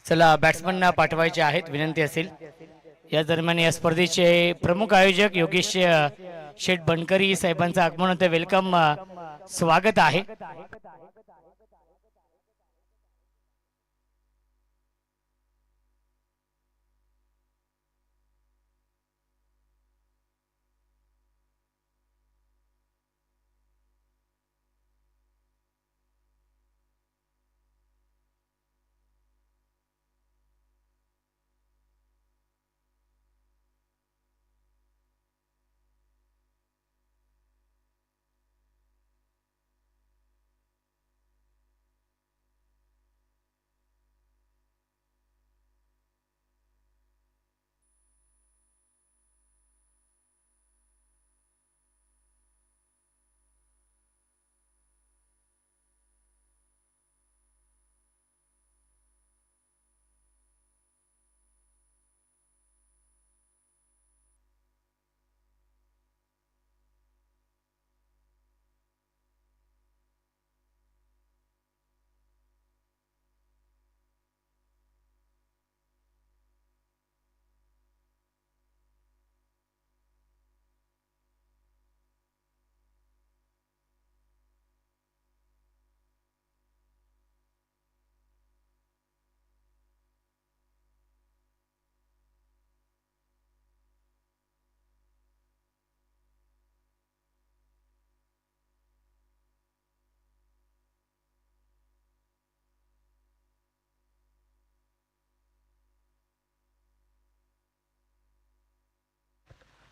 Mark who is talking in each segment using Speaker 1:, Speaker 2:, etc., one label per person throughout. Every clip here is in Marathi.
Speaker 1: चला बॅट्समनना पाठवायचे आहेत, विनंती असेल. या दरम्यान या स्पर्धेचे प्रमुख आयोजक योगेश शेठ बनकरी साहेबांचं आगमन होतं. वेलकम, स्वागत आहे.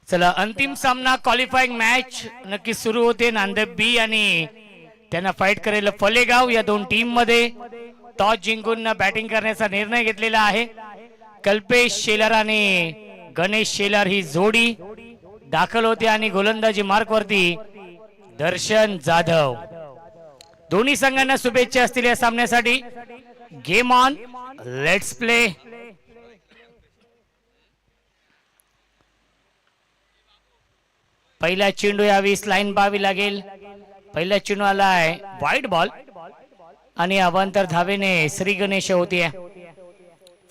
Speaker 1: चला अंतिम सामना क्वालिफाईंग मॅच नक्की सुरू होते. नांदेड बी आणि त्यांना फाईट करेल फलेगाव या दोन टीम मध्ये. टॉस जिंकून बॅटिंग करण्याचा निर्णय घेतलेला आहे. कल्पेश शेलार आणि गणेश शेलार ही जोडी दाखल होते आणि गोलंदाजी मार्क वरती दर्शन जाधव. दोन्ही संघांना शुभेच्छा असतील या सामन्यासाठी. Game on, let's play. पहिला चेंडू यावेळेस लाईन पाहावी लागेल. पहिला चेंडू आलाय वाईट बॉल आणि अवांतर धावेने श्री गणेश होते.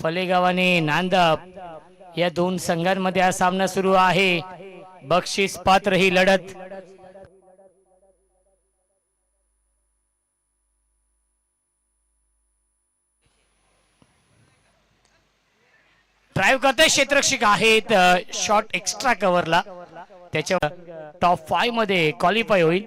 Speaker 1: फलेगाव आणि नांदप या दोन संघांमध्ये हा सामना सुरू आहे. बक्षीस पात्र ही लढत. ड्राईव्ह करते क्षेत्ररक्षक आहेत. शॉट एक्स्ट्रा कव्हरला, त्याच्या टॉप 5 मध्ये क्वालिफाय होईल.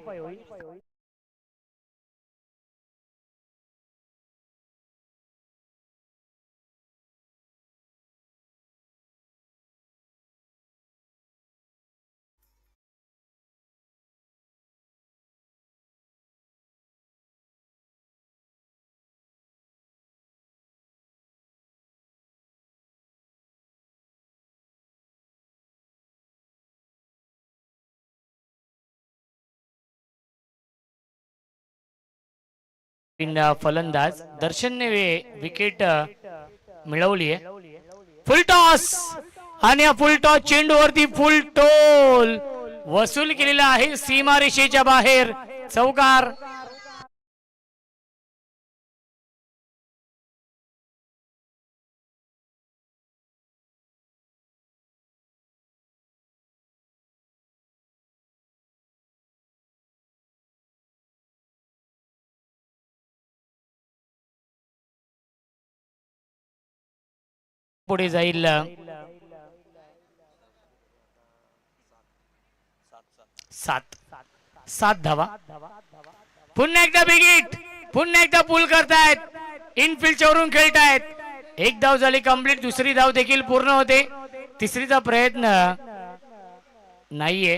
Speaker 1: फलंदाज दर्शनने विकेट मिळवली आहे. फुल टॉस आणि फुल टॉस चेंडूवरती फुल टोल वसूल केलेला आहे. सीमारेषेच्या बाहेर चौकार. पुढे जाईल. 7 धावा. पुन्हा एकदा बिगिट, पुन्हा एकदा पूल करतायत. इनफिल्डच्या वरून खेळतायत. एक धाव झाली कंप्लीट. दुसरी धाव देखील पूर्ण होते. तिसरीचा प्रयत्न नाहीये.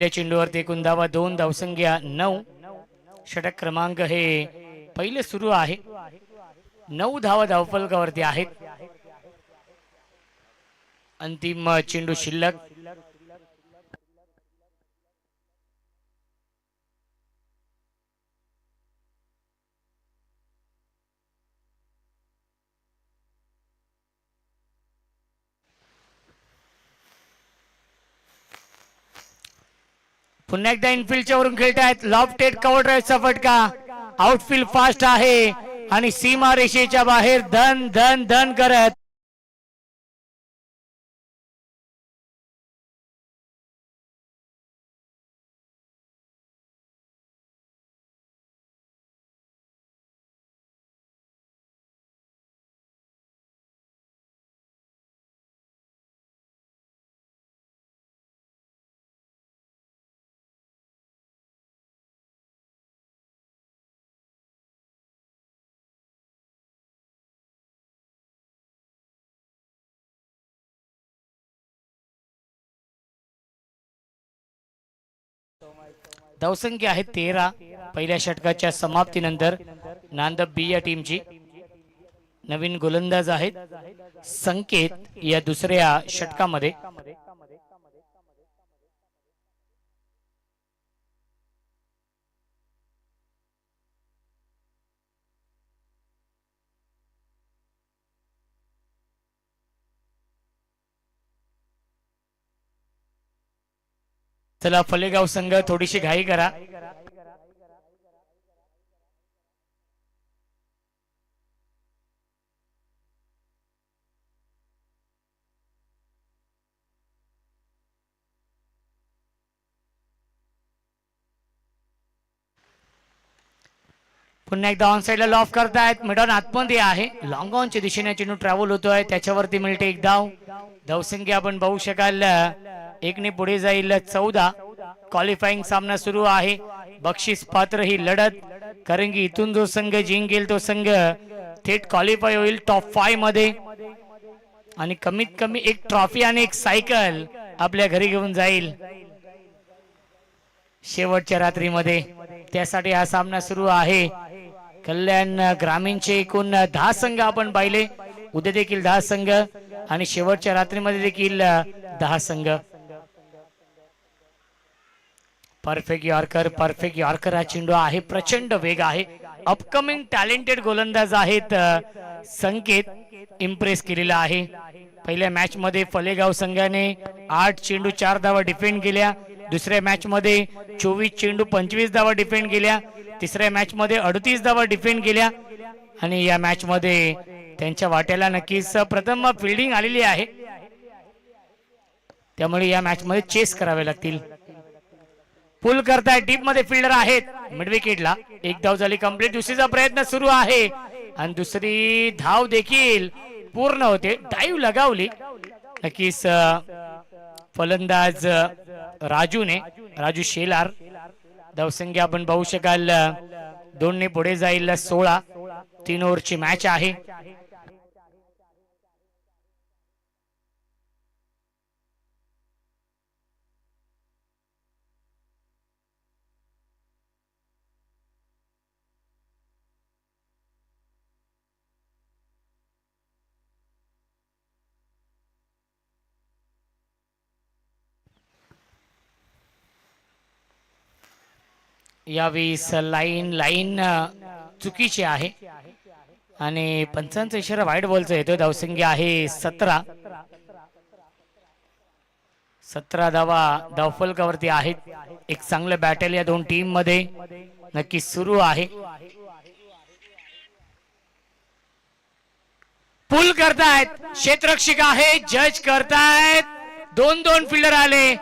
Speaker 1: चेंडूवरती एकूण धावा 2. धावसंख्या 9. षटक क्रमांक हे पहिले सुरू आहे. 9 धावा धावफलकावरती आहेत. अंतिम चेंडू शिल्लक. पुन्हा एकदा इनफिल्डच्या वरून खेळतायत. लॉफ्टेड कव्हर ड्राईव्हचा फटका. आउटफील्ड फास्ट आहे. आणि सीमा रेषेच्या बाहेर धन धन धन करत धावसंख्या आहे 13 पहिल्या षटकाच्या समाप्तीनंतर नांदब बी या टीमची. नवीन गोलंदाज आहेत संकेत या दुसऱ्या षटकामध्ये. चला फलेगाव संघ थोडीशी घाई करा. पुन्हा एकदा ऑन साइडला लॉफ करतायत. मिडॉन आतमध्ये आहे. लॉंग ऑनच्या दिशेने चेंडू ट्रॅव्हल होतोय. त्याच्यावरती मिळते एक धाव. धावसंख्या आपण बघू शकाल एकने पुढे जाईल 14. क्वालिफाईंग सामना सुरू आहे. बक्षीस पात्र ही लढत, कारण की इथून जो संघ जिंकेल तो संघ थेट क्वालिफाय होईल टॉप 5 मध्ये आणि कमीत कमी एक ट्रॉफी आणि एक सायकल आपल्या घरी घेऊन जाईल शेवटच्या रात्रीमध्ये. त्यासाठी हा सामना सुरू आहे. कल्याण ग्रामीणचे एकूण 10 संघ आपण पाहिले. उद्या देखील 10 संघ आणि शेवटच्या रात्रीमध्ये देखील 10 संघ. परफेक्ट यॉर्कर हा चेंडू आहे. प्रचंड वेग आहे. अपकमिंग टॅलेंटेड गोलंदाज आहेत. संकेत इम्प्रेस केलेला आहे. पहिल्या मॅच मध्ये फलेगाव संघाने 8 चेंडू 4 धावा डिफेंड केल्या. दुसऱ्या मॅच मध्ये 24 चेंडू 25 धावा डिफेंड केल्या. तिसऱ्या मॅच मध्ये 38 धावा डिफेंड केल्या आणि या मॅच मध्ये त्यांच्या वाट्याला नक्कीच प्रथम फिल्डिंग आलेली आहे. त्यामुळे या मॅच मध्ये चेस करावे लागतील. पुल करताय. डीप मध्ये फिल्डर आहेत मिड विकेटला. एक धाव झाली कंप्लीट. दुसरीचा प्रयत्न सुरू आहे आणि दुसरी धाव देखील पूर्ण होते. डाईव्ह लगावली नक्कीच फलंदाज राजू शेलार. धावसंख्या आपण पाहू शकाल 2 ने पुढे जाईल 16. 3 ओव्हरची मॅच आहे. यावेळी लाईन चुकीची आहे आणि पंचांचा इशारा वाईट बॉलचा येतोय. धावसंख्या आहे 17. 17 धावा धावफलकावरती आहेत. एक चांगलं बॅटल या दोन टीम मध्ये नक्की सुरू आहे. पुल करतायत. क्षेत्ररक्षक आहे. जज करतायत. 2 फिल्डर आले.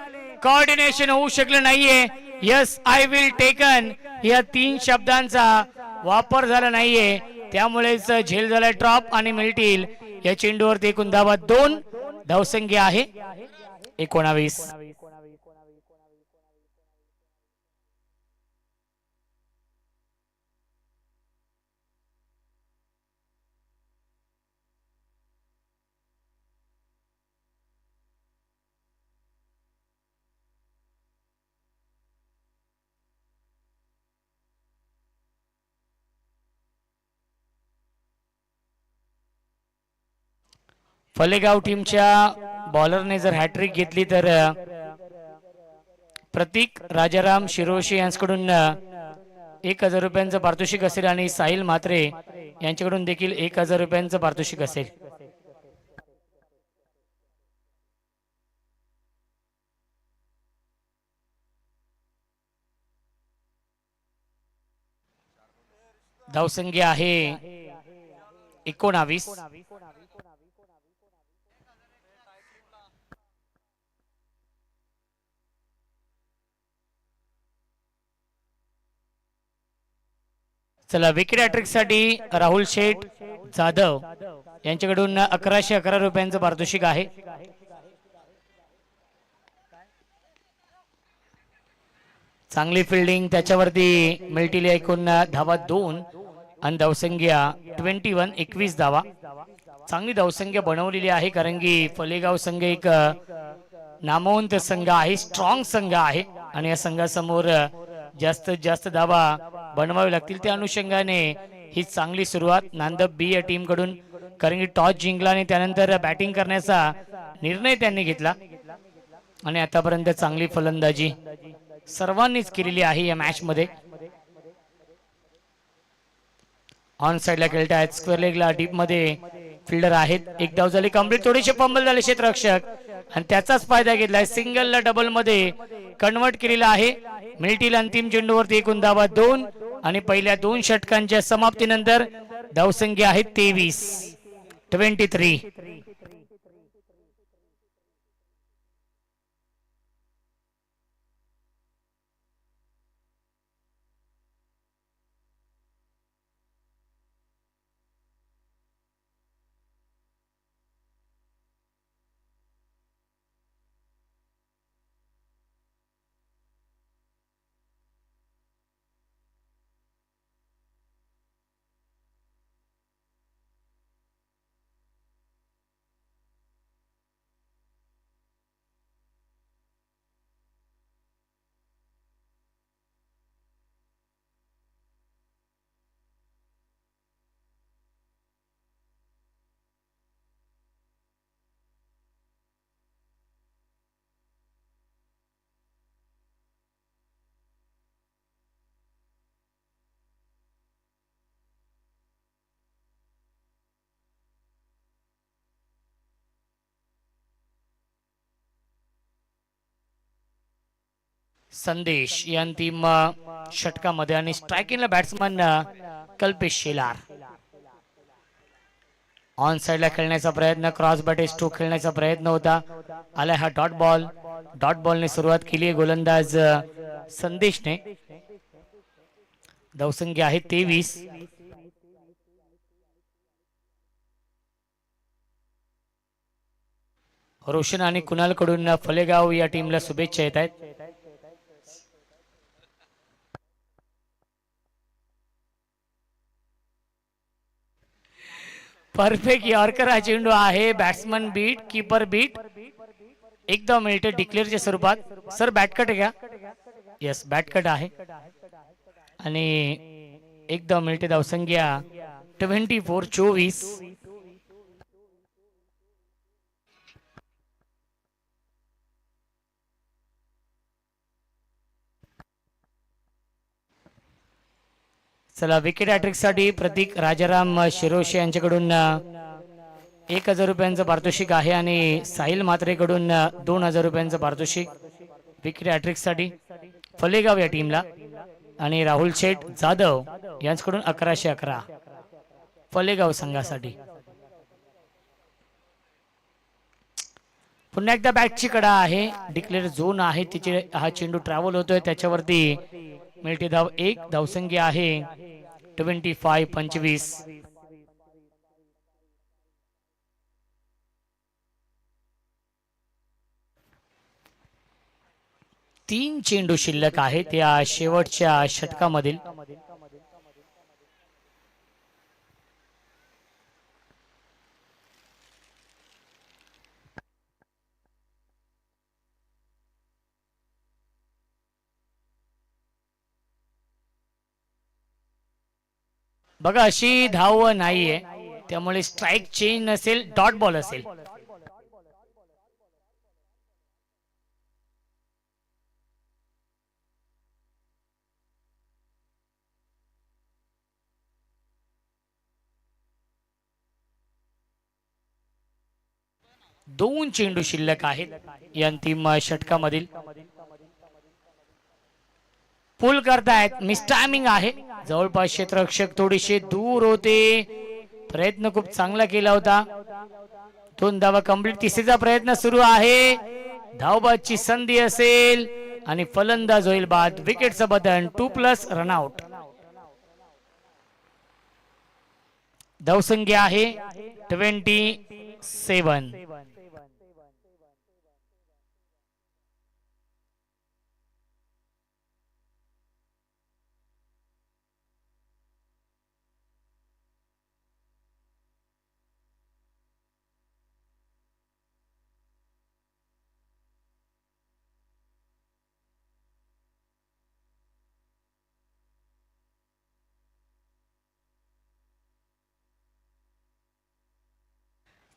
Speaker 1: कोऑर्डिनेशन होऊ शकलं नाहीये. यस आय विल टेकन या 3 शब्दांचा वापर झाला नाहीये. त्यामुळेच झेल झाला ड्रॉप आणि मिळतील या चेंडूवरती एकूण धावा 2. धावसंख्या आहे 19. फलेगाव टीमच्या बॉलरने जर हॅट्रिक घेतली तर प्रतीक राजाराम शिरोशी यांच्याकडून 1000 रुपयांचं पारितोषिक असेल आणि साहिल म्हात्रे यांच्याकडून देखील 1000 रुपयांचं पारितोषिक असेल. धावसंख्या आहे 19. चला विकेट हॅट्रिक साठी राहुल शेठ जाधव यांच्याकडून 1111 रुपयांचं पारितोषिक आहे. चांगली फिल्डिंग त्याच्यावरती मिळतील एकूण धावा 2 आणि धावसंख्या 21 धावा. चांगली धावसंख्या बनवलेली आहे कारण की फलेगाव संघ एक नामवंत संघ आहे, स्ट्रॉंग संघ आहे आणि या संघासमोर जास्तीत जास्त धावा बनवावे लागतील. त्या अनुषंगाने ही चांगली सुरुवात नांदब बी या टीम कडून, कारण की टॉस जिंकला आणि त्यानंतर बॅटिंग करण्याचा निर्णय त्यांनी घेतला आणि आतापर्यंत चांगली फलंदाजी सर्वांनीच केलेली आहे या मॅच मध्ये. ऑन साइडला खेळत आहेत, स्क्वेअर लेगला डीप मध्ये फिल्डर आहेत. एक धाव झाली कंप्लीट, थोडेसे फंबल झाले क्षेत्ररक्षक आणि त्याचाच फायदा घेतलाय. सिंगलला डबल मध्ये कन्वर्ट केलेला आहे. मिळतील अंतिम चेंडूवरती एकूण धावा 2 आणि पहिल्या 2 षटकांच्या समाप्तीनंतर धावसंख्या आहे 23. संदेश या अंतिम षटकामध्ये आणि स्ट्रायकिंगला बॅट्समन कल्पेश शेलार. ऑन साइडला खेळण्याचा प्रयत्न, क्रॉस बॅट स्ट्रोक खेळण्याचा प्रयत्न होता. आला हा डॉट बॉल. डॉट बॉलने सुरुवात केली आहे गोलंदाज संदेशने. धावसंख्या आहे 23. रोशन आणि कुणाल कडून फलेगाव या टीमला शुभेच्छा येत आहेत. परफेक्ट यॉर्कर हा चेंडू आहे. Batsman beat, keeper beat. एकदम मिनिट डिक्लेअरच्या स्वरूपात. सर बॅटकट आहे का? येस बॅटकट आहे आणि एकदम मिनिट धावसंख्या 24. चला विकेट हॅट्रिक साठी प्रतीक राजाराम शिरोशे यांच्याकडून 1000 रुपयांचं पारितोषिक आहे आणि साहिल म्हात्रेकडून 2000 रुपयांचं पारितोषिक विकेट हॅट्रिक साठी फलेगाव या टीमला. आणि राहुल शेठ जाधव यांच्याकडून 1111 फलेगाव संघासाठी. पुन्हा एकदा बॅटची कडा आहे, डिक्लेअर झोन आहे, तिचे हा चेंडू ट्रॅव्हल होतोय. त्याच्यावरती मिळते धाव 1. धावसंख्या आहे 25. 3 चेंडू शिल्लक आहेत या शेवटच्या षटकामधील. बघा अशी धाव नाहीये, त्यामुळे स्ट्राइक चेंज नसेल, डॉट बॉल असेल. दोन चेंडू शिल्लक आहेत या अंतिम षटकामधील. पुल करतायत, मिस टायमिंग आहे. जवळपास क्षेत्ररक्षक थोडेसे दूर होते, प्रयत्न खूप चांगला केला होता. 2 धावा कंप्लीट. तिसरीचा प्रयत्न सुरू आहे. धावबादची संधी असेल आणि फलंदाज होईल बाद. विकेटचं बदन 2+ रनआउट. धावसंख्या आहे 27.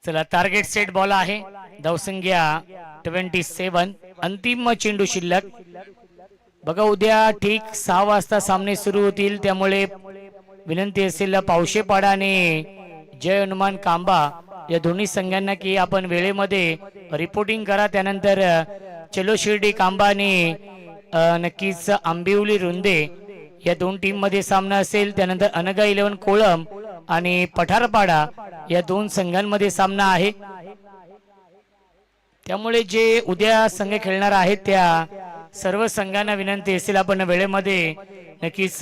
Speaker 1: चला टार्गेट सेट बॉल आहे. धावसंख्या 27. अंतिम चेंडू शिल्लक. बघा उद्या ठीक 6 वाजता सामने सुरू होतील, त्यामुळे विनंती असेल पावशेपाडा आणि जय हनुमान कांबा या दोन्ही संघांना की आपण वेळेमध्ये रिपोर्टिंग करा. त्यानंतर चलो शिर्डी कांबा आणि नक्कीच आंबिवली रुंदे या 2 टीम मध्ये सामना असेल. त्यानंतर अनगा 11 कोळम आणि पठारपाडा या 2 संघांमध्ये सामना आहे. त्यामुळे जे उद्या संघ खेळणार आहेत त्या सर्व संघांना विनंती असेल आपण वेळेमध्ये नक्कीच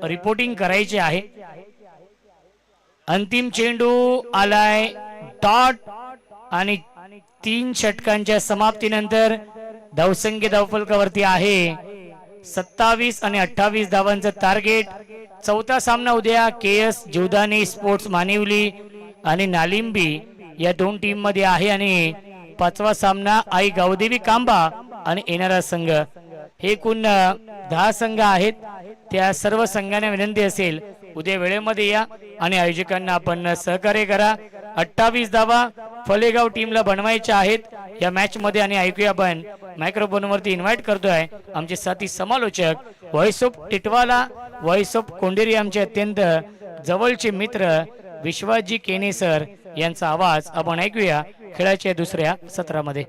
Speaker 1: रिपोर्टिंग करायचे आहे. अंतिम चेंडू आलाय डॉट आणि 3 षटकांच्या समाप्तीनंतर धावसंख्या धावफलकावरती आहे 27 आणि 28 धावांचं टार्गेट. चौथा सामना उद्या KS जीवदानी स्पोर्ट्स मानिवली आणि नालिंबी या 2 टीम मध्ये आहे आणि 5वा सामना आई गावदेवी कांबा आणि येणारा संघ. हे एकूण 10 संघ आहेत. त्या सर्व संघांना विनंती असेल उद्या वेळेमध्ये या आणि आयोजकांना आपण सहकार्य करा. 28 धावा फलेगाव टीमला बनवायच्या आहेत या मॅच मध्ये. आणि ऐकूया आपण मायक्रोफोन वरती इन्व्हाइट करतोय आमचे साथी समालोचक voice of Titwala, voice of Konderi, आमचे अत्यंत जवळचे मित्र विश्वासजी केने सर यांचा आवाज आपण ऐकूया खेळाच्या दुसऱ्या सत्रामध्ये.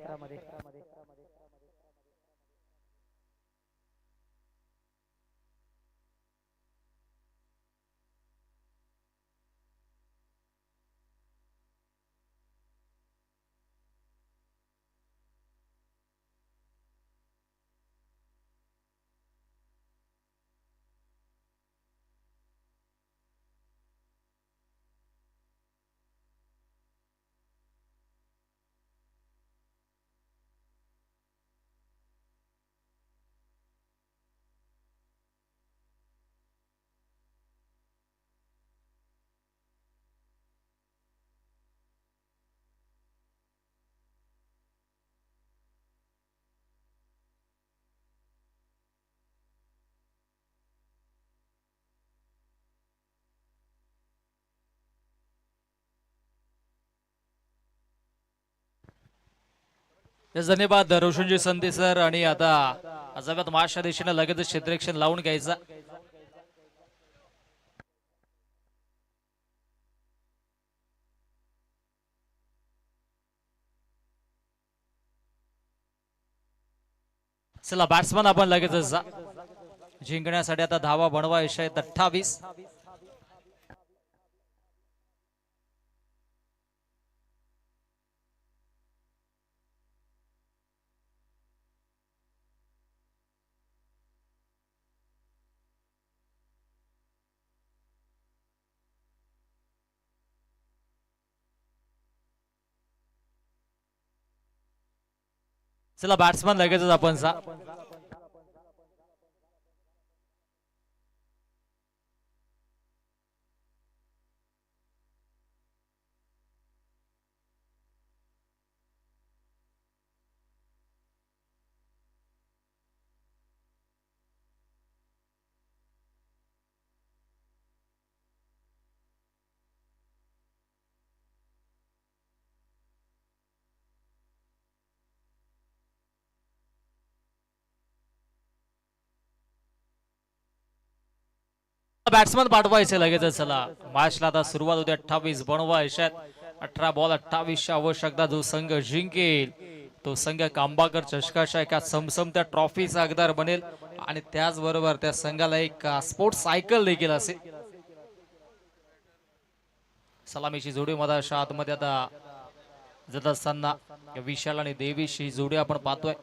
Speaker 2: धन्यवाद रोशनजी संधी सर. आणि आता अजाबात माशा दिशेने लगेच क्षेत्ररक्षण लावून घ्यायचा. चला बॅट्समन आपण लगेचच जा. जिंकण्यासाठी आता धावा बनवायच्या आहेत 28. चला बॅट्समन लगेचच आपण जा. बॅट्समन पाठवायचे लगेच. चला मॅचला आता सुरुवात होते. 28 बनवायच्या. 18 बॉल 28 आवश्यकता. जो संघ जिंकेल तो संघ कांबाकर चषकाच्या एका समसमत्या ट्रॉफीचा हकदार बनेल आणि त्याचबरोबर त्या संघाला एक स्पोर्ट्स सायकल देखील असेल. सलामीची जोडी मधाच्या आतमध्ये आता जात असताना विशाल आणि देवीश ही जोडी आपण पाहतोय.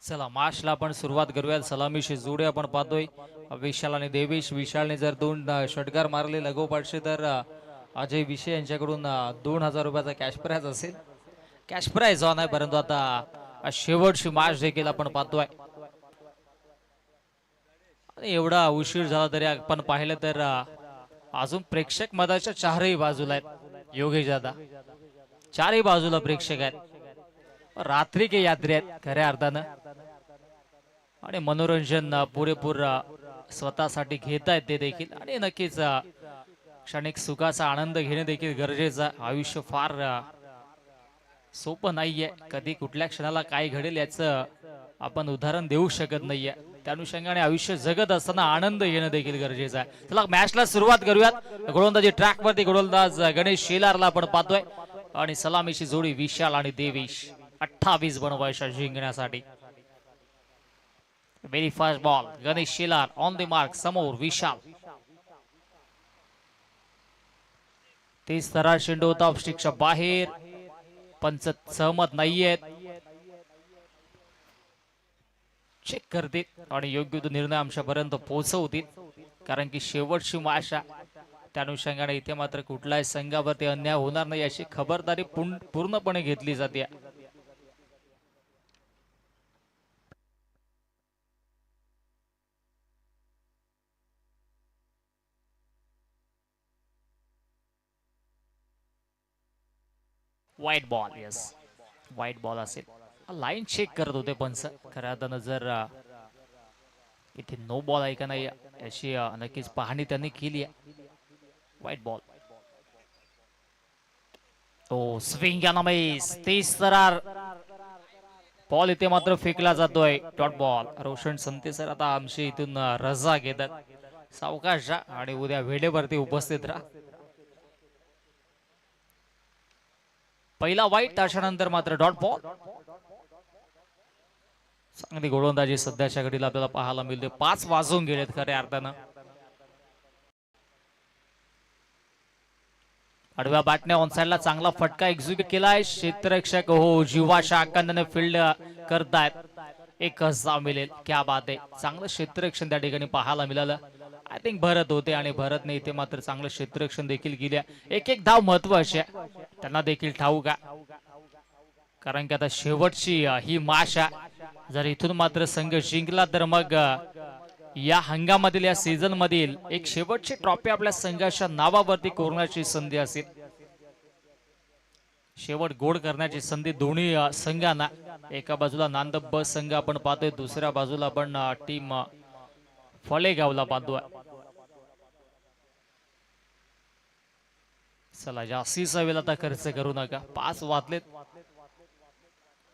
Speaker 2: चला माशला आपण सुरुवात करूयात. सलामीशी जोडी आपण पाहतोय विशाल आणि देवेश. विशालने जर 2 षटकार मारले लगोपाठचे तर अजय विषय यांच्याकडून 2000 रुपयाचा कॅश प्राइज असेल. कॅश प्राइज ऑन आहे, परंतु आता शेवटची मॅच देखील आपण पाहतोय. आणि एवढा उशीर झाला तरी आपण पाहिलं तर अजून प्रेक्षक मधाच्या चारही बाजूला आहेत. योगेश दादा, चारही बाजूला प्रेक्षक आहेत. रात्री के यात्री आहेत खऱ्या अर्थानं. आणि मनोरंजन पुरेपूर स्वतःसाठी घेत आहेत ते देखील. आणि नक्कीच क्षणिक सुखाचा आनंद घेणे देखील गरजेचं आहे. आयुष्य फार सोपं नाहीये. कधी कुठल्या क्षणाला काय घडेल याचं आपण उदाहरण देऊ शकत नाहीये. त्या अनुषंगाने आयुष्य जगत असताना आनंद घेणं देखील गरजेचं आहे. चला मॅचला सुरुवात करूयात. गोलंदाजी ट्रॅक वरती गोलंदाज गणेश शेलारला आपण पाहतोय. आणि सलामीची जोडी विशाल आणि देवेश 28 बनवायच्या जिंकण्यासाठी. Very fast ball. Ganesh Shelar on the mark. समोर विशाल. 30 थरार चेंडू होता ऑफस्टिकच्या बाहेर. पंच सहमत नाहीयेत. चेक करतील आणि योग्य तो निर्णय आमच्यापर्यंत पोहोचवतील. कारण की शेवटची मॅच त्या अनुषंगाने इथे मात्र कुठल्याही संघावरती अन्याय होणार नाही अशी खबरदारी पूर्णपणे घेतली जाते. वाईट बॉल. यस, वाईट बॉल असेल. लाईन चेक करत होते पंच. खऱ्या अर्थानं जर इथे नो बॉल आहे का नाही याची नक्कीच पाहणी त्यांनी केली आहे. वाईट बॉल. तो स्विंग या नमेस 30 थरार बॉल इथे मात्र फेकला जातोय. Dot ball. Roshan Sante sir आता आमची इथून रजा घेतात. सावकाश जा आणि उद्या वेळेवरती उपस्थित राहा. पहिला वाईट, त्याच्यानंतर मात्र डॉट बॉल. चांगली गोलंदाजी सध्याच्या घडीला आपल्याला पाहायला मिळते. 5 वाजून गेलेत खऱ्या अर्थानं. आडव्या बॅटने ऑनसाइडला चांगला फटका एक्झिक्यूट केलाय. क्षेत्ररक्षक हो जीवाच्या आकांडाने फील्ड करतायत. 1 धाव मिळेल. क्या बात आहे. चांगलं क्षेत्ररक्षण त्या ठिकाणी पाहायला मिळालं. आय थिंक भरत होते आणि भरतने इथे मात्र चांगलं क्षेत्ररक्षण देखील केले. 1 धाव महत्वाची आहे त्यांना देखील ठाऊक आहे. कारण की आता शेवटची ही मॅच आहे. जर इथून मात्र संघ जिंकला तर मग या हंगामातील या सीझन मधील एक शेवटची ट्रॉफी आपल्या संघाच्या नावावरती कोरण्याची संधी असेल. शेवट गोड करण्याची संधी दोन्ही संघांना. एका बाजूला नांदब ब संघ आपण पाहतोय, दुसऱ्या बाजूला आपण टीम फळेगावला पाहतोय. चला जास्तीचा वेळ आता खर्च करू नका. 5 वाजलेत.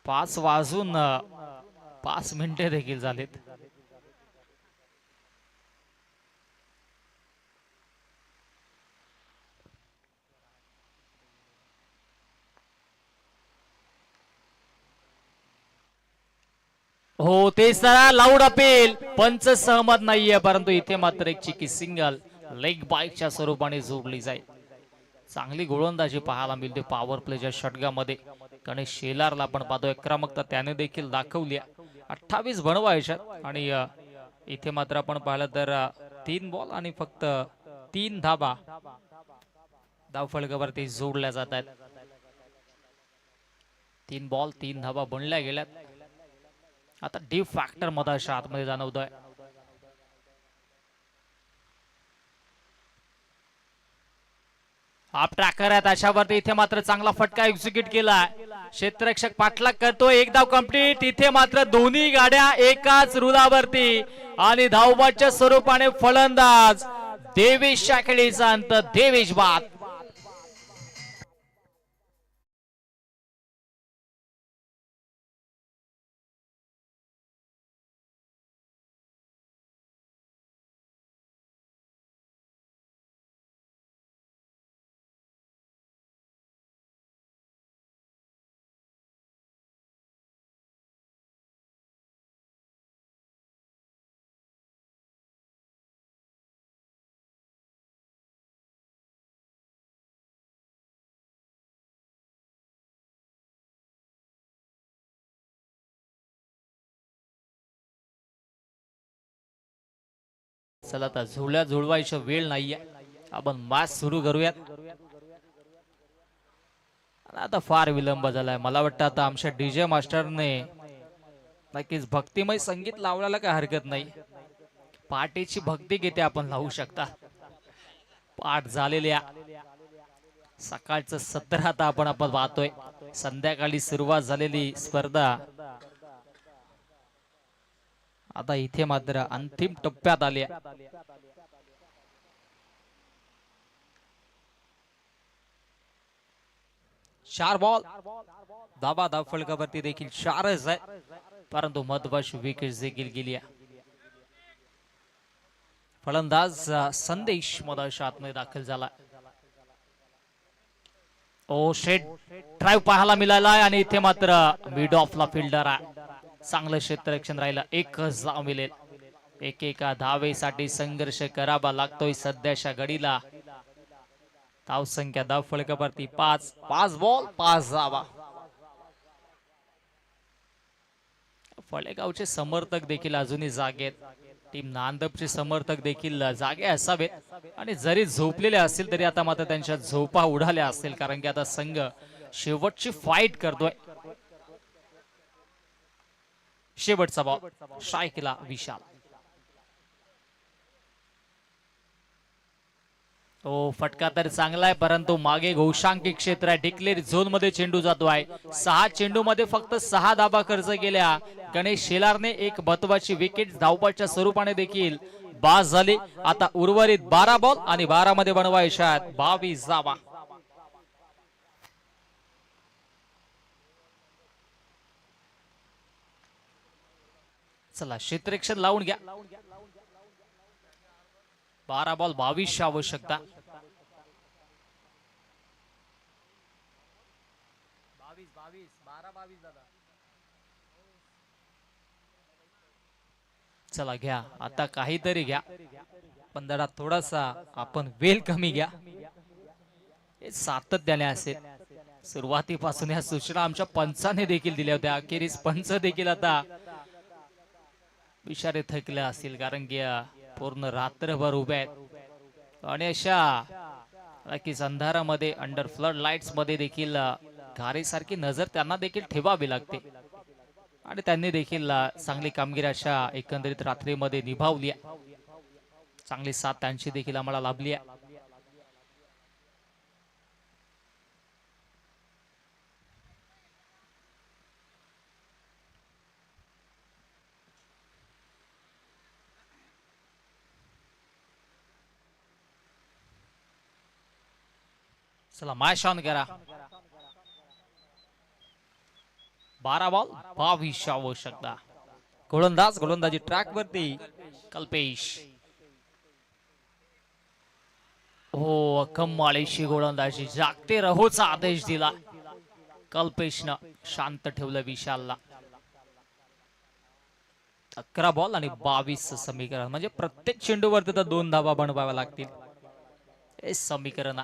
Speaker 2: 5 वाजून 5 मिनिटे देखील झालेत. हो ते सरा लाऊड अपील. पंच सहमत नाहीये, परंतु इथे मात्र एक चिकी सिंगल लेग बाईकच्या स्वरूपाने जोडली जाईल. चांगली गोलंदाजी पाहायला मिळते पॉवर प्लेच्या षटकामध्ये. गणेश शेलारला आपण पाहतोय. आक्रमकता त्याने देखील दाखवली. 28 बनवायच्या आणि इथे मात्र आपण पाहिलं तर 3 बॉल आणि फक्त 3 धाबा धावफलकावरती जोडल्या जात आहेत. 3 बॉल 3 धाबा बनल्या गेल्यात. आता डीप फॅक्टर मधाच्या आतमध्ये जाणवतोय. आप ट्रॅकर आहे त्याच्यावरती इथे मात्र चांगला फटका एक्झिक्यूट केला. क्षेत्ररक्षक पाठलाग करतो. एक धाव कंप्लीट. इथे मात्र दोन्ही गाड्या एकाच रुलावरती आणि धावबाच्या स्वरूपाने फलंदाज देवेशच्या खेळीचा अंत. देवेश बाद. चला आता झुळ्या जुळवायची वेळ नाहीये. आपण मॅच सुरू करूयात. आता फार विलंब झालाय. मला वाटतं आता आमच्या डीजे मास्टरने नक्कीच भक्तिमय संगीत लावण्याला काय हरकत नाही. पहाटेची भक्ती गीते आपण लावू शकता. पाठ झालेल्या सकाळचं सत्र आता आपण पाहतोय. संध्याकाळी सुरुवात झालेली स्पर्धा आता इथे मात्र अंतिम टप्प्यात आल्या. चार बॉल धाबा धाव फलकावरती देखील 4च आहे, परंतु महत्वाची विकेट देखील गेली. फलंदाज संदेश मधाच्या आतमध्ये दाखल झाला. ओ शेट ड्राईव्ह पाहायला मिळाला आणि इथे मात्र मिड ऑफला फिल्डर आहे. चांगलं क्षेत्ररक्षण राहिलं. एकच धाव मिळेल. एकेका धावेसाठी संघर्ष करावा लागतोय सध्याच्या घडीला. धाव संख्या धाव फलकावरती 5. 5 बॉल 5 धावा. फळेगावचे समर्थक देखील अजूनही जागेत. टीम नांदपचे समर्थक देखील जागे असावेत आणि जरी झोपलेले असतील तरी आता मात्र त्यांच्या झोपा उडाल्या असतील, कारण की आता संघ शेवटची फाईट करतोय. शेवटचा बॉल स्ट्राईकला विशाल. तो फटका तर चांगला आहे, परंतु मागे घोषांकी क्षेत्र आहे. डिक्लेअर झोन मध्ये चेंडू जातो आहे. 6 चेंडू मध्ये फक्त 6 धाबा खर्च केल्या. गणेश शेलारने एक महत्वाची विकेट धावपाच्या स्वरूपाने देखील बाद झाली. आता उर्वरित 12 बॉल आणि 12 मध्ये बनवायच्या 22 धावा. चला क्षेत्ररक्षण लावून घ्या. 12 बॉल 22 आवश्यकता. चला घ्या आता काहीतरी घ्या, पण जरा थोडासा आपण वेल कमी घ्या. हे सातत्याने असेल. सुरुवातीपासून या सूचना आमच्या पंचाने देखील दिल्या होत्या. अखेरीस पंच देखील आता विचारे थकले असतील, कारण की पूर्ण रात्रभर उभे आहेत आणि अशा नक्कीच अंधारामध्ये अंडर फ्लड लाईट्स मध्ये देखील घारेसारखी नजर त्यांना देखील ठेवावी लागते आणि त्यांनी देखील चांगली कामगिरी अशा एकंदरीत रात्रीमध्ये निभावली. चांगली साथ त्यांची देखील आम्हाला लाभली आहे. चला मॅच ऑन करा. 12 बॉल 22 आवश्यकता. गोलंदाजी ट्रॅक वरती कल्पेश. हो कमालीची गोलंदाजी. जागते रहोचा आदेश दिला कल्पेशनं. शांत ठेवलं विशालला. 11 बॉल आणि 22 समीकरण, म्हणजे प्रत्येक चेंडूवरती तर 2 धावा बनवाव्या लागतील. हे समीकरण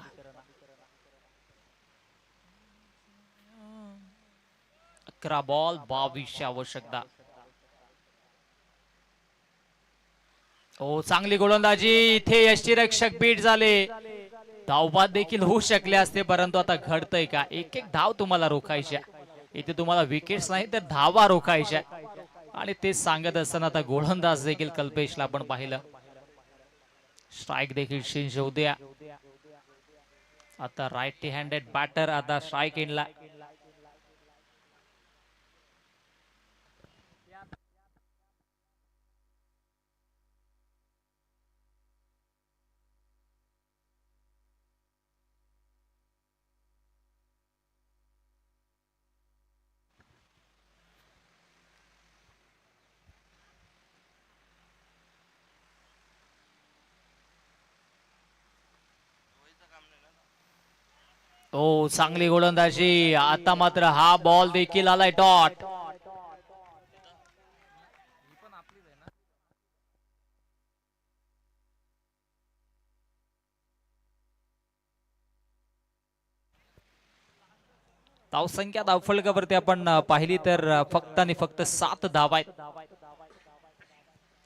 Speaker 2: 11 बॉल 22 आवश्यकता. हो चांगली गोलंदाजी. इथे यष्टीरक्षक बीट झाले. धावबाद देखील होऊ शकले असते, परंतु आता घडतंय का, एक एक धाव तुम्हाला रोखायच्या. इथे तुम्हाला विकेट्स नाही तर धावा रोखायच्या आणि ते सांगत असताना आता गोलंदाज देखील कल्पेशला आपण पाहिलं. स्ट्राईक देखील चेंज होऊ द्या. आता राईट हँडेड बॅटर आता स्ट्राईक इनला. हो, चांगली गोलंदाजी. आता मात्र हा बॉल देखील आलाय डॉट. धावसंख्या धावफलकावरती आपण पाहिली तर फक्त आणि फक्त 7 धावा आहेत.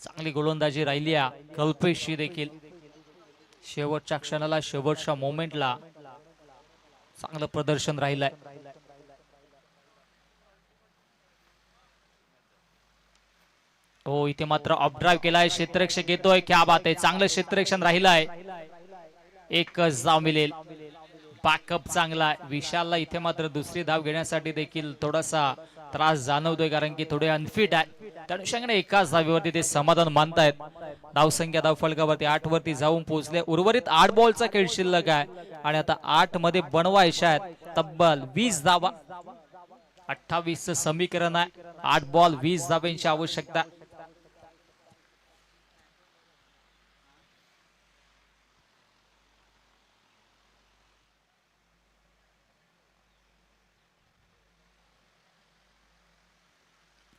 Speaker 2: चांगली गोलंदाजी राहिली कल्पेशची देखील. शेवटच्या क्षणाला शेवटच्या मोमेंटला चांगलं प्रदर्शन राहिलंय. हो, इथे मात्र ऑफ ड्राईव्ह केलाय. क्षेत्ररक्षक येतोय. क्या बात आहे, चांगलं क्षेत्ररक्षण राहिलंय. एकच धाव मिळेल. बॅकअप चांगला आहे. विशालला इथे मात्र दुसरी धाव घेण्यासाठी देखील थोडासा त्रास जाणवतोय, कारण की थोडे अनफिट आहे. त्या अनुषंगाने एकाच धावेवरती ते समाधान मानतायत. धावसंख्या धावफलकावरती 8 वरती जाऊन पोहोचले. उर्वरित 8 बॉलचा खेळ शिल्लक आहे आणि आता 8 मध्ये बनवायच्या आहेत तब्बल 20 धावा. 28 समीकरण आहे. 8 बॉल 20 धाब्यांची आवश्यकता.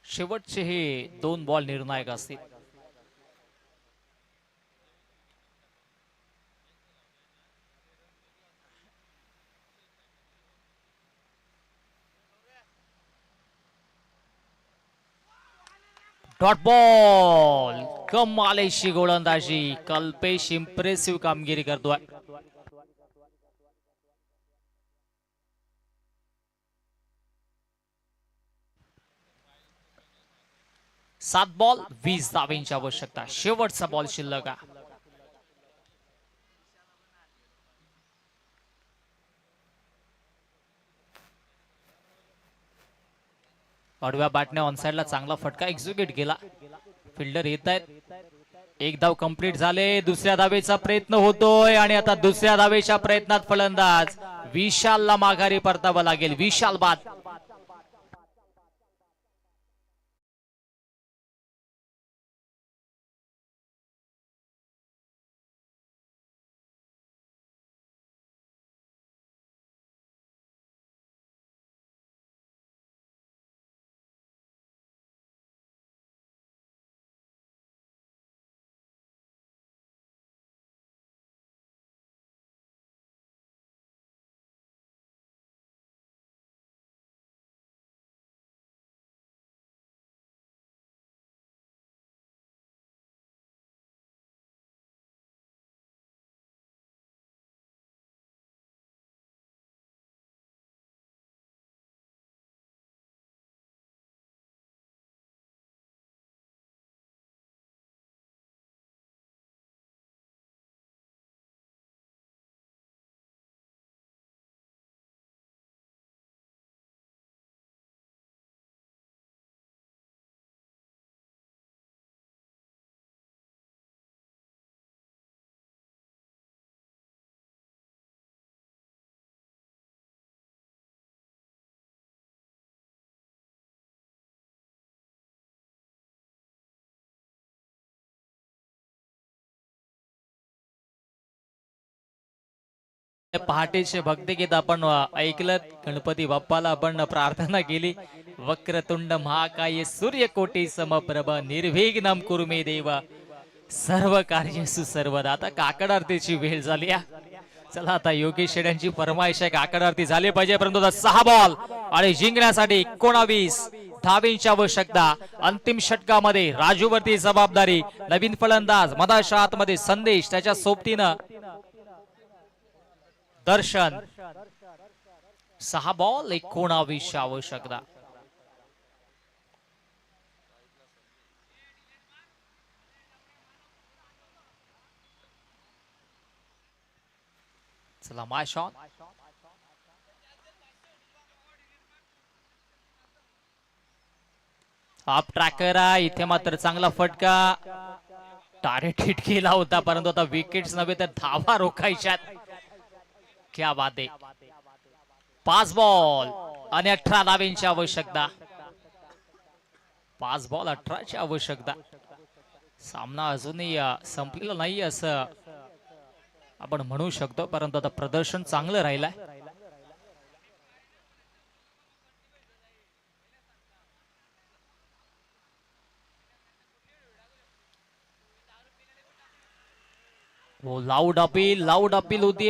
Speaker 2: शेवटचे हे 2 बॉल निर्णायक असतील. Dot ball. कमालीची गोलंदाजी. कल्पेश इम्प्रेसिव्ह कामगिरी करतोय. सात बॉल 20 धाब्यांची आवश्यकता. शेवटचा बॉल शिल्लक आहे. आडव्या बॅटने ऑनसाइडला चांगला फटका एक्झिक्यूट केला. फिल्डर येत आहेत. एक धाव कंप्लीट झाले. दुसऱ्या धावेचा प्रयत्न होतोय आणि आता दुसऱ्या धावेच्या प्रयत्नात फलंदाज विशालला माघारी परतावं लागेल. विशाल बाद. पहाटेचे भक्तिगीत आपण ऐकलं. गणपती बाप्पाला आपण प्रार्थना केली. वक्रतुंड महाकाय सूर्यकोटी समप्रभ निर्विघ्नं कुरु मे देव सर्व कार्येषु सर्वदा. आता काकड आरतीची वेळ झाली. चला आता योगेश शेड्यांची फरमाईश आहे, काकड आरती झाली पाहिजे. परंतु 6 बॉल आणि जिंकण्यासाठी 19 धावेंची आवश्यकता. अंतिम षटकामध्ये राजूवरती जबाबदारी. नवीन फलंदाज मधाच्या आतमध्ये संदेश, त्याच्या सोबतीनं दर्शन. 6 बॉल 19 आवश्यकता. चला माय शॉट. हाफ ट्रॅकर आहे. इथे मात्र चांगला फटका. टार्गेट हिट केला होता, परंतु आता विकेट्स नव्हे तर धावा रोखायच्यात. क्या बात आहे. 5 बॉल आणि 18 धावेंची आवश्यकता. 5 बॉल 18ची आवश्यकता. सामना अजूनही संपलेला नाही असं आपण म्हणू शकतो, परंतु आता प्रदर्शन चांगलं राहिलंय. हो, लाऊड अपील होती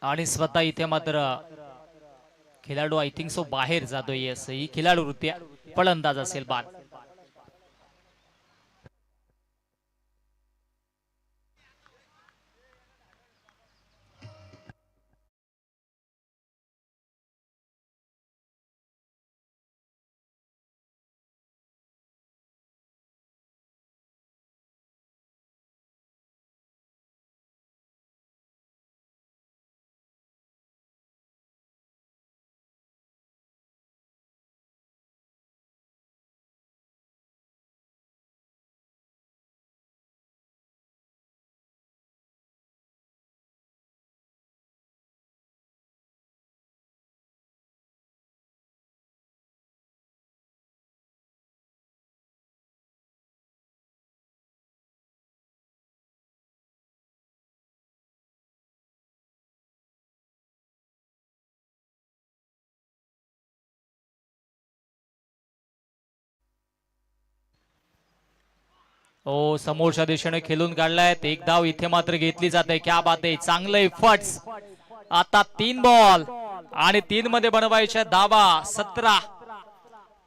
Speaker 2: आणि स्वतः इथे मात्र खेळाडू आय थिंक सो बाहेर जातोय. ही खेळाडू वृत्ती फलंदाज असेल बाद. हो, समोरच्या दिशेने खेळून काढलाय. एक धाव इथे मात्र घेतली जाते. क्या बात आहे, चांगलं एफर्ट्स. आता 3 बॉल आणि 3 मध्ये बनवायच्या धावा 17.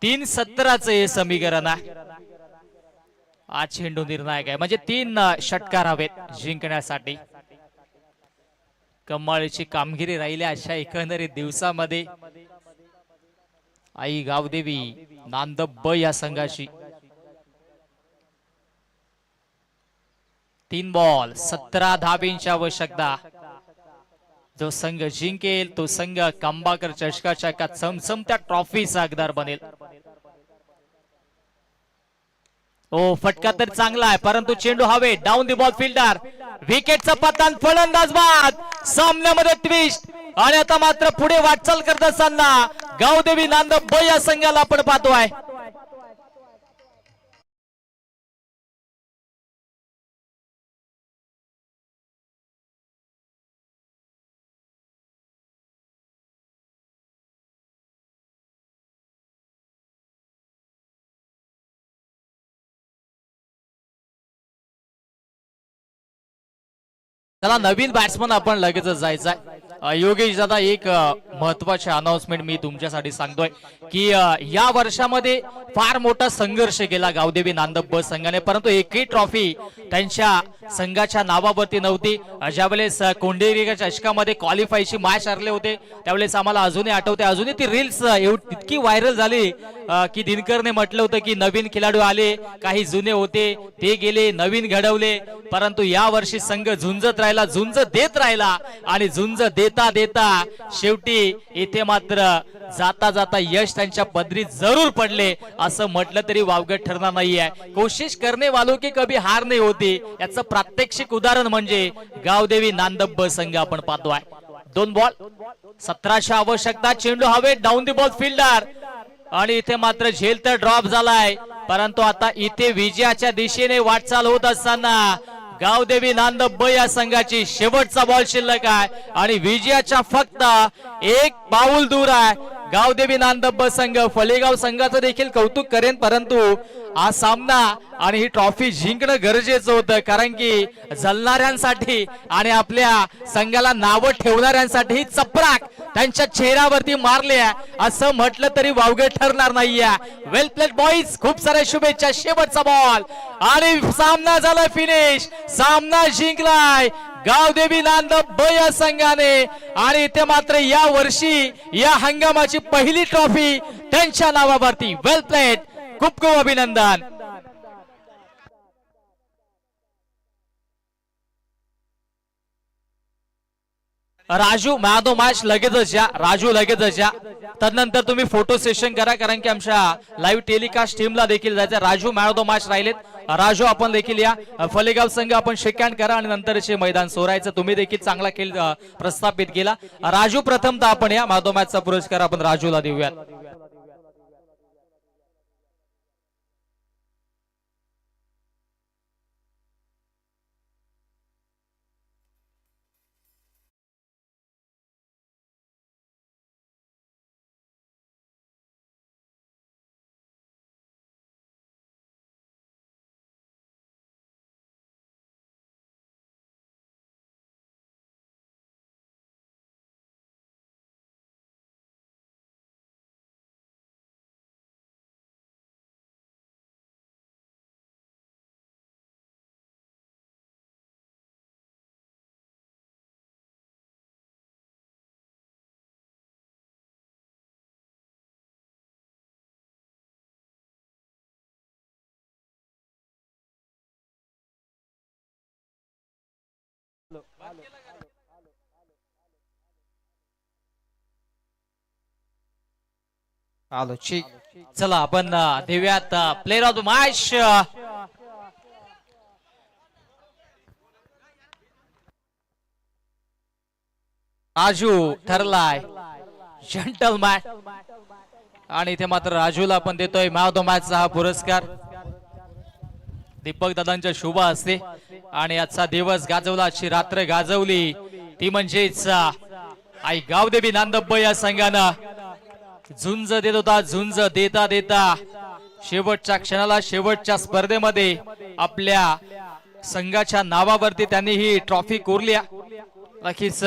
Speaker 2: 3-17चं हे समीकरण आहे. आज चेंडू निर्णायक आहे, म्हणजे 3 षटकार हवेत जिंकण्यासाठी. कमालीची कामगिरी राहिली अशा एकंदरीत दिवसामध्ये आई गावदेवी नांदब या संघाची. 3 बॉल 17 धाबींची आवश्यकता. जो संघ जिंकेल तो संघ कंबाकर चषकाच्या एका चमचमत्या ट्रॉफीचा हकदार बनेल. ओ, फटका तर चांगला आहे, परंतु चेंडू हवे. Down the ball fielder. विकेटचा पतन, फलंदाज बाद. सामन्यामध्ये ट्विस्ट आणि आता मात्र पुढे वाटचाल करत असताना गावदेवी नांदब या संघाला आपण पाहतोय. चला, नवीन बॅट्समन आपण लगेचच जायचंय. योगेश दादा, एक महत्वाचे अनाउन्समेंट मी तुमच्यासाठी सांगतोय की या वर्षामध्ये फार मोठा संघर्ष केला गावदेवी नांदब संघाने, परंतु एकही ट्रॉफी त्यांच्या संघाच्या नावावरती नव्हती. ज्यावेळेस कोंडेरी चषकामध्ये क्वालिफायची मॅच हरले होते त्यावेळेस आम्हाला अजूनही आठवते. अजूनही ती रील्स इतकी व्हायरल झाली की दिनकरने म्हटलं होतं की नवीन खेळाडू आले, काही जुने होते ते गेले, नवीन घडवले. परंतु या वर्षी संघ झुंजत राहिला, झुंज देत राहिला आणि झुंज देता देता शेवटी इथे मात्र जाता जाता यश त्यांच्या पदरी जरूर पडले असं म्हटलं तरी वावगं ठरणार नाहीये. कोशिश करने वालों की कभी हार नाही होती, याचं प्रात्यक्षिक उदाहरण म्हणजे गावदेवी नांदब संघ आपण पाहतोय. 2 बॉल 17ची आवश्यकता. चेंडू हवे. डाऊन दी बॉल फिल्डर आणि इथे मात्र झेल तर ड्रॉप झालाय, परंतु आता इथे विजयाच्या दिशेने वाटचाल होत असताना गावदेवी नांदब या संघाची शेवटचा बॉल शिल्लक आहे आणि विजयाच्या फक्त 1 पाऊल दूर आहे. गावदेवी नांदब संघ फलेगाव संघाचं देखील कौतुक करेन, परंतु हा सामना आणि ही ट्रॉफी जिंकणं गरजेचं होतं, कारण की जलणाऱ्यांसाठी आणि आपल्या संघाला नावं ठेवणाऱ्यांसाठी ही चपराक त्यांच्या चेहऱ्यावरती मारली आहे असं म्हटलं तरी वावगं ठरणार नाहीये. वेल प्लेड बॉईज, खूप साऱ्या शुभेच्छा. शेवटचा बॉल आणि सामना झाला फिनिश. सामना जिंकलाय गावदेवी नांदब या संघाने आणि इथे मात्र या वर्षी या हंगामाची पहिली ट्रॉफी त्यांच्या नावावरती. वेल प्लेड, खूप खूप अभिनंदन. राजू, मॅडो मॅच लगेचच या. राजू लगेचच या. तदनंतर तुम्ही फोटो सेशन करा, कारण की आमच्या लाईव्ह टेलिकास्ट टीमला देखील जायचं. राजू, मॅडो मॅच राहिलेत. राजू आपण देखील या. फलेगाव संघ आपण शेक हँड करा आणि नंतरचे मैदान सोडायचं. तुम्ही देखील चांगला खेळ प्रस्थापित केला. राजू प्रथमतः आपण या. मॅडो मॅचचा पुरस्कार आपण राजूला देऊयात. आलो ठीक. चला आपण देऊयात player of the match. Raju ठरलाय जंटलमॅन आणि इथे मात्र राजूला आपण देतोय मॅन ऑफ द मॅचचा हा पुरस्कार. दीपक दादांच्या शुभ असते आणि आजचा दिवस गाजवला, आजची रात्र गाजवली ती म्हणजेच आई गावदेवी नांदब्ब या संघानं झुंज देत होता. झुंज देता देता शेवटच्या क्षणाला शेवटच्या स्पर्धेमध्ये आपल्या संघाच्या नावावरती त्यांनी ही ट्रॉफी कोरली. नक्कीच